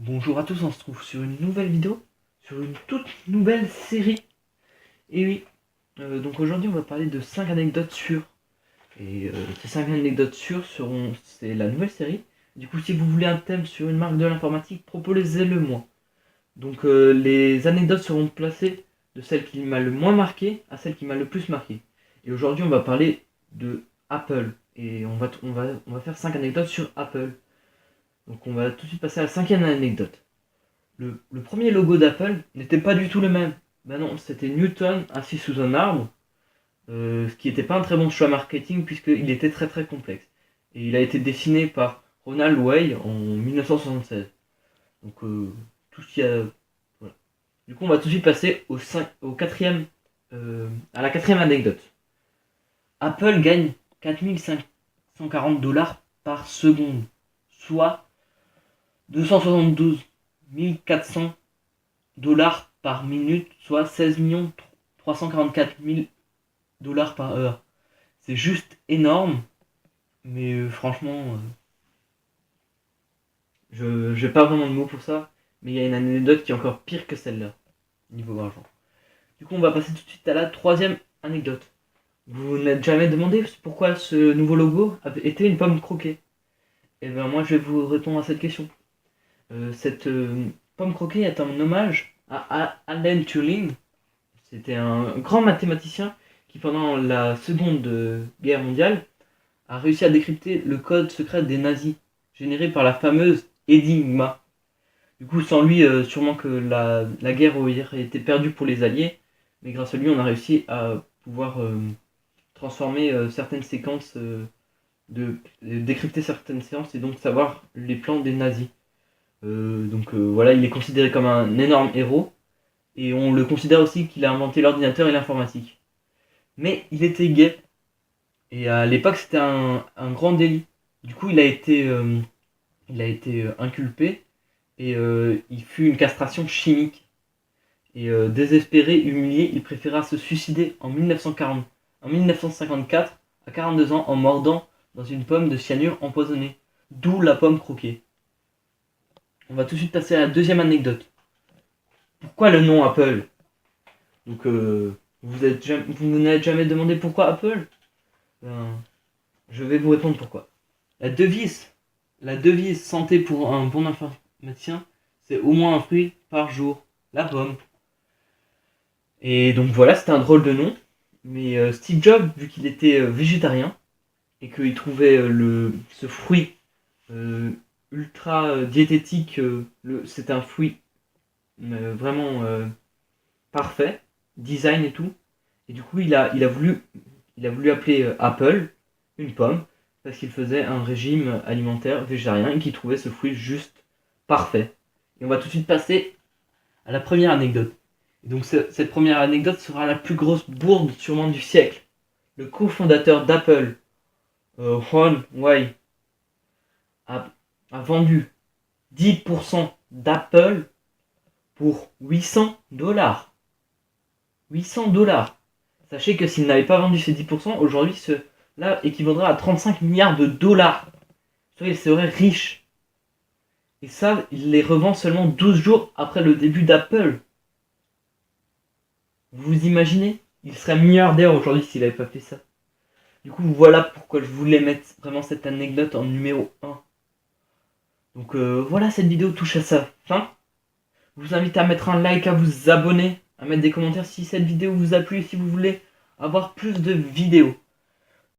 Bonjour à tous, on se trouve sur une nouvelle vidéo, sur une toute nouvelle série. Et oui, donc aujourd'hui on va parler de 5 anecdotes sûres. Et ces 5 anecdotes sûres c'est la nouvelle série. Du coup, si vous voulez un thème sur une marque de l'informatique, proposez-le moi. Donc les anecdotes seront placées de celle qui m'a le moins marqué à celle qui m'a le plus marqué. Et aujourd'hui on va parler de Apple. Et on va faire 5 anecdotes sur Apple. Donc on va tout de suite passer à la cinquième anecdote. Le premier logo d'Apple n'était pas du tout le même. Ben non, c'était Newton assis sous un arbre, ce qui n'était pas un très bon choix marketing puisqu'il était très très complexe. Et il a été dessiné par Ronald Way en 1976. Donc tout ce qu'il y a. Voilà. Du coup, on va tout de suite passer au quatrième, à la quatrième anecdote. Apple gagne 4540 $ par seconde, soit 272 400 $ par minute, soit 16 344 000 $ par heure. C'est juste énorme, mais franchement, je n'ai pas vraiment de mots pour ça, mais il y a une anecdote qui est encore pire que celle-là, niveau argent. Du coup, on va passer tout de suite à la troisième anecdote. Vous n'êtes jamais demandé pourquoi ce nouveau logo avait été une pomme croquée? Et bien moi, je vais vous répondre à cette question. Cette pomme croquée est un hommage à Alan Turing. C'était un grand mathématicien qui, pendant la Seconde Guerre mondiale, a réussi à décrypter le code secret des nazis, généré par la fameuse Enigma. Du coup, sans lui, sûrement que la guerre aurait été perdue pour les Alliés, mais grâce à lui, on a réussi à pouvoir transformer certaines séquences, décrypter certaines séances et donc savoir les plans des nazis. Voilà, il est considéré comme un énorme héros, et on le considère aussi qu'il a inventé l'ordinateur et l'informatique. Mais il était gay, et à l'époque c'était un grand délit. Du coup, il a été inculpé, et il fut une castration chimique. Et désespéré, humilié, il préféra se suicider en 1954, à 42 ans, en mordant dans une pomme de cyanure empoisonnée. D'où la pomme croquée. On va tout de suite passer à la deuxième anecdote. Pourquoi le nom Apple? Donc, vous n'êtes jamais demandé pourquoi Apple? Ben, je vais vous répondre pourquoi. La devise, la devise santé pour un bon informaticien, c'est au moins un fruit par jour, la pomme. Et donc voilà, c'était un drôle de nom. Mais Steve Jobs, vu qu'il était végétarien et qu'il trouvait ce fruit euh, ultra diététique, c'était un fruit vraiment parfait, design et tout. Et du coup, il a voulu appeler Apple une pomme parce qu'il faisait un régime alimentaire végétarien et qu'il trouvait ce fruit juste parfait. Et on va tout de suite passer à la première anecdote. Et donc cette première anecdote sera la plus grosse bourde sûrement du siècle. Le cofondateur d'Apple, Ron Way, a, a vendu 10% d'Apple pour 800 $. 800 $. Sachez que s'il n'avait pas vendu ces 10%, aujourd'hui cela équivaudrait à 35 milliards de dollars. Soit il serait riche. Et ça, il les revend seulement 12 jours après le début d'Apple. Vous imaginez? Il serait milliardaire aujourd'hui s'il n'avait pas fait ça. Du coup, voilà pourquoi je voulais mettre vraiment cette anecdote en numéro 1. Donc voilà, cette vidéo touche à sa fin. Je vous invite à mettre un like, à vous abonner, à mettre des commentaires si cette vidéo vous a plu et si vous voulez avoir plus de vidéos.